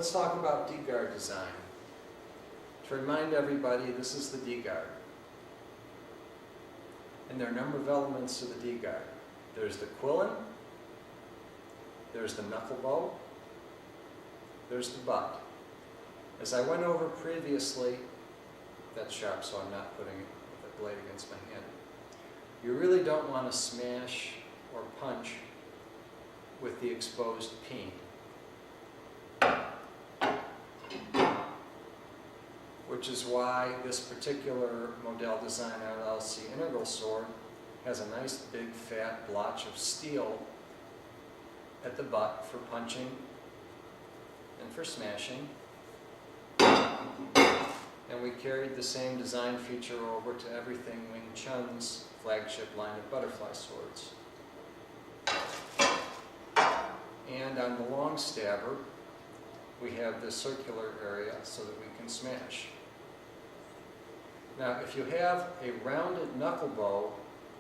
let's talk about DGuard design. To remind everybody, this is the DGuard. And there are a number of elements to the DGuard. There's the quillin, there's the knuckle bow, there's the butt. As I went over previously, that's sharp so I'm not putting the blade against my hand. You really don't want to smash or punch with the exposed peen. Which is why this particular Model Design LLC integral sword has a nice big fat blotch of steel at the butt for punching and for smashing. And we carried the same design feature over to everything Wing Chun's flagship line of butterfly swords. And on the long stabber, we have this circular area so that we can smash. Now, if you have a rounded knuckle bow,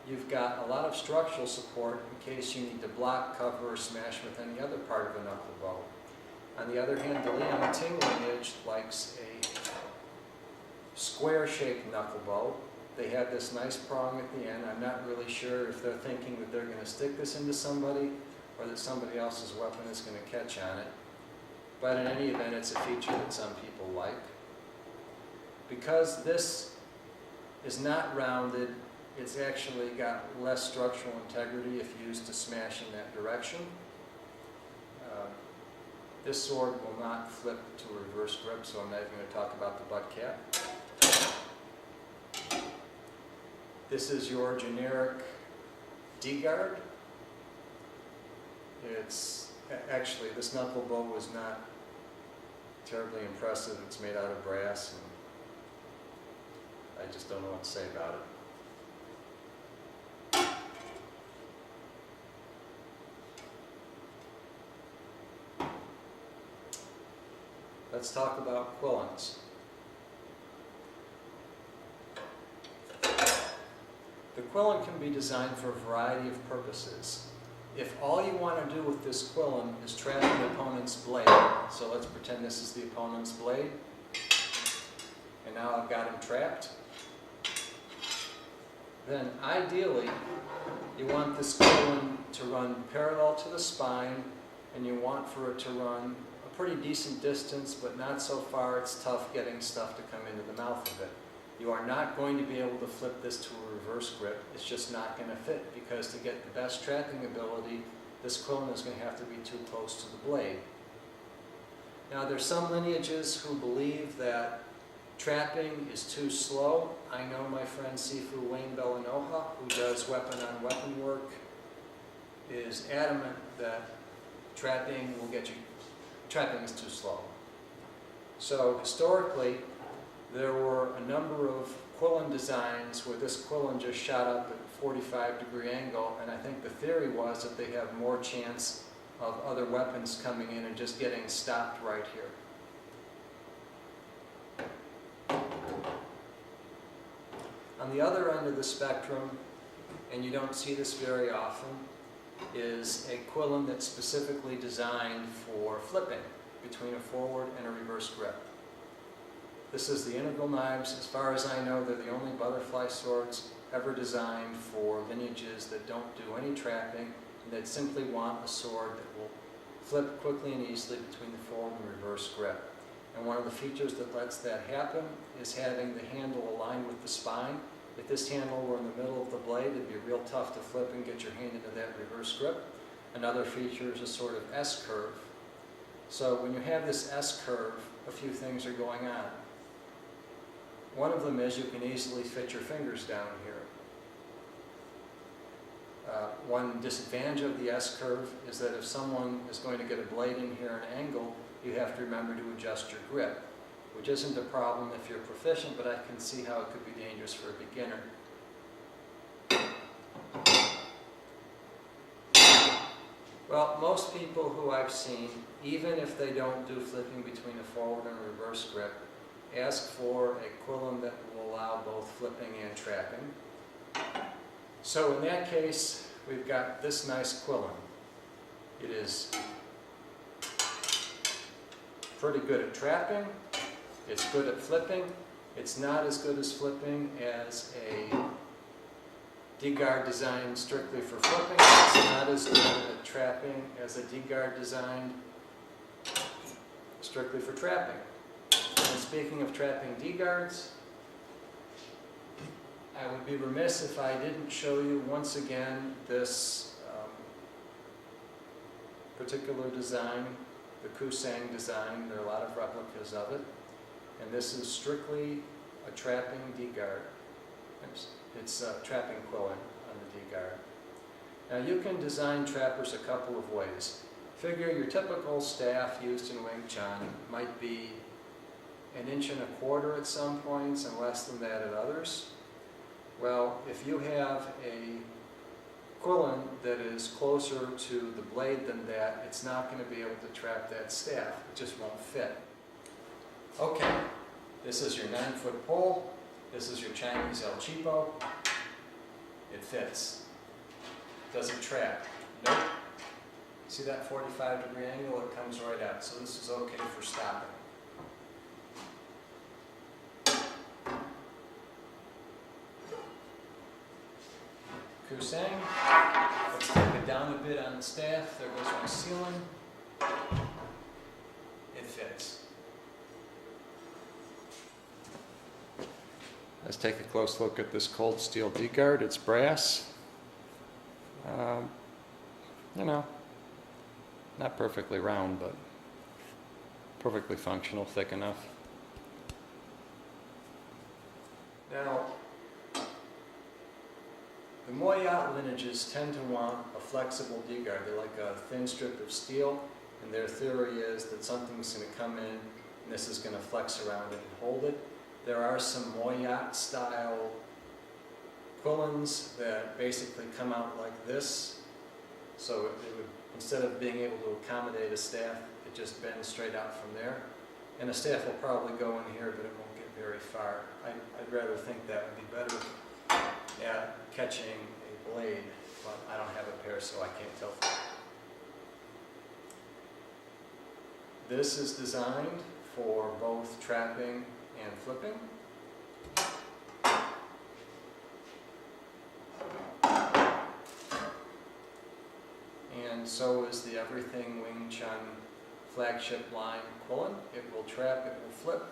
you've got a lot of structural support in case you need to block, cover, or smash with any other part of a knuckle bow. On the other hand, the Liang Ting lineage likes a square-shaped knuckle bow. They have this nice prong at the end. I'm not really sure if they're thinking that they're going to stick this into somebody or that somebody else's weapon is going to catch on it. But in any event, it's a feature that some people like. Because this is not rounded, it's actually got less structural integrity if used to smash in that direction. This sword will not flip to a reverse grip, so I'm not even going to talk about the butt cap. This is your generic DGuard. It's actually, this knuckle bow was not terribly impressive. It's made out of brass, and I just don't know what to say about it. Let's talk about quillins. The quillin can be designed for a variety of purposes. If all you want to do with this quillin is trap the opponent's blade, so let's pretend this is the opponent's blade, and now I've got him trapped, then ideally you want this quillin to run parallel to the spine, and you want for it to run a pretty decent distance, but not so far it's tough getting stuff to come into the mouth of it. You are not going to be able to flip this to a reverse grip. It's just not going to fit, because to get the best trapping ability, this quillin is going to have to be too close to the blade. Now, there's some lineages who believe that trapping is too slow. I know my friend Sifu Wayne Bellanoha, who does weapon-on-weapon work, is adamant that trapping is too slow. So historically, there were a number of quillin designs where this quillin just shot up at a 45-degree angle, and I think the theory was that they have more chance of other weapons coming in and just getting stopped right here. On the other end of the spectrum, and you don't see this very often, is a quillin that's specifically designed for flipping between a forward and a reverse grip. This is the integral knives. As far as I know, they're the only butterfly swords ever designed for lineages that don't do any trapping, and that simply want a sword that will flip quickly and easily between the forward and reverse grip. And one of the features that lets that happen is having the handle aligned with the spine. If this handle were in the middle of the blade, it'd be real tough to flip and get your hand into that reverse grip. Another feature is a sort of S-curve. So when you have this S-curve, a few things are going on. One of them is you can easily fit your fingers down here. One disadvantage of the S-curve is that if someone is going to get a blade in here at an angle, you have to remember to adjust your grip, which isn't a problem if you're proficient, but I can see how it could be dangerous for a beginner. Well, most people who I've seen, even if they don't do flipping between a forward and a reverse grip, ask for a quillin that will allow both flipping and trapping. So in that case, we've got this nice quillin. It is pretty good at trapping. It's good at flipping. It's not as good as flipping as a DGuard Design strictly for flipping. It's not as good at trapping as a DGuard Design strictly for trapping. And speaking of trapping DGuards, I would be remiss if I didn't show you once again this particular design, the Quillins design. There are a lot of replicas of it. And this is strictly a trapping DGuard. It's a trapping quillin on the DGuard. Now you can design trappers a couple of ways. Figure your typical staff used in Wing Chun might be 1.25 inches at some points and less than that at others. Well, if you have a quillin that is closer to the blade than that, it's not going to be able to trap that staff. It just won't fit. Okay, this is your 9-foot pole. This is your Chinese El Cheapo. It fits. Does it trap? Nope. See that 45-degree angle? It comes right out. So this is okay for stopping. Quillins. Let's take it down a bit on the staff. There goes my ceiling. It fits. Let's take a close look at this cold steel DGuard. It's brass. You know, not perfectly round, but perfectly functional, thick enough. Now, the Moyat lineages tend to want a flexible DGuard. They like a thin strip of steel, and their theory is that something's going to come in, and this is going to flex around it and hold it. There are some Moyat style Quillins that basically come out like this. So it would, instead of being able to accommodate a staff, it just bends straight out from there. And a staff will probably go in here, but it won't get very far. I'd rather think that would be better at catching a blade, but I don't have a pair, so I can't tell. This is designed for both trapping and flipping. And so is the Everything Wing Chun flagship line Quillin. It will trap, it will flip.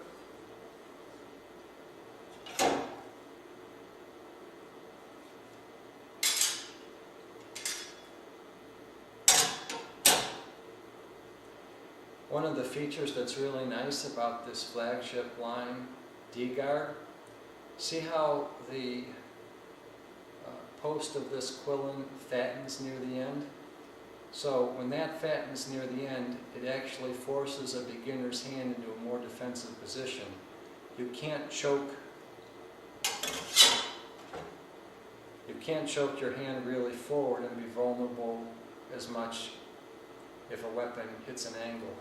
One of the features that's really nice about this flagship line DGuard, see how the post of this quillin fattens near the end? So when that fattens near the end, it actually forces a beginner's hand into a more defensive position. You can't choke your hand really forward and be vulnerable as much if a weapon hits an angle.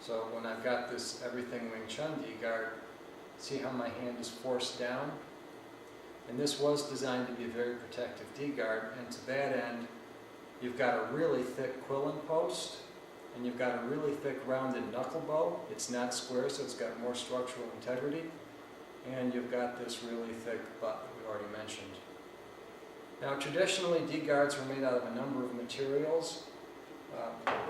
So when I've got this Everything Wing Chun DGuard, see how my hand is forced down? And this was designed to be a very protective DGuard, and to that end, you've got a really thick quillin post, and you've got a really thick rounded knuckle bow. It's not square, so it's got more structural integrity. And you've got this really thick butt that we already mentioned. Now traditionally DGuards were made out of a number of materials.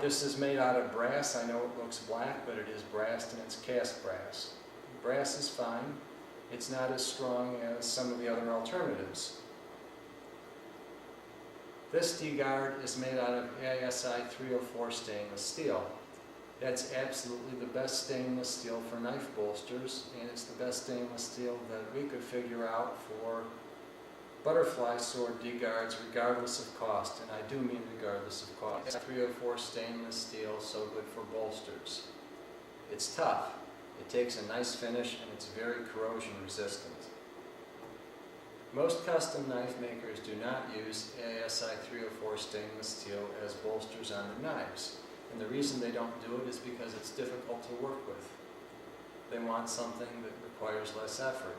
This is made out of brass. I know it looks black, but it is brass, and it's cast brass. Brass is fine. It's not as strong as some of the other alternatives. This DGuard is made out of ASI 304 stainless steel. That's absolutely the best stainless steel for knife bolsters, and it's the best stainless steel that we could figure out for butterfly sword DGuards regardless of cost, and I do mean regardless of cost. 304 stainless steel, so good for bolsters. It's tough, it takes a nice finish, and it's very corrosion resistant. Most custom knife makers do not use ASI 304 stainless steel as bolsters on their knives. And the reason they don't do it is because it's difficult to work with. They want something that requires less effort.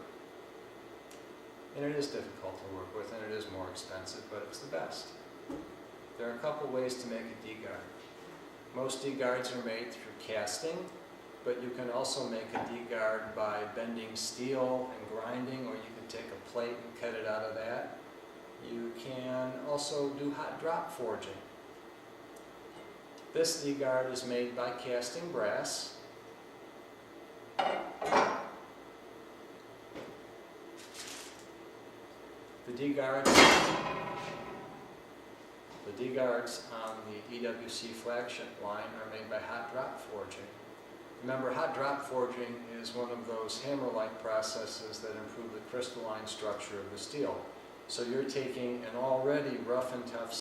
And it is difficult to work with, and it is more expensive, but it's the best. There are a couple ways to make a DGuard. Most DGuards are made through casting, but you can also make a DGuard by bending steel and grinding, or you can take a plate and cut it out of that. You can also do hot drop forging. This DGuard is made by casting brass. The DGuards on the EWC flagship line are made by hot drop forging. Remember, hot drop forging is one of those hammer-like processes that improve the crystalline structure of the steel. So you're taking an already rough and tough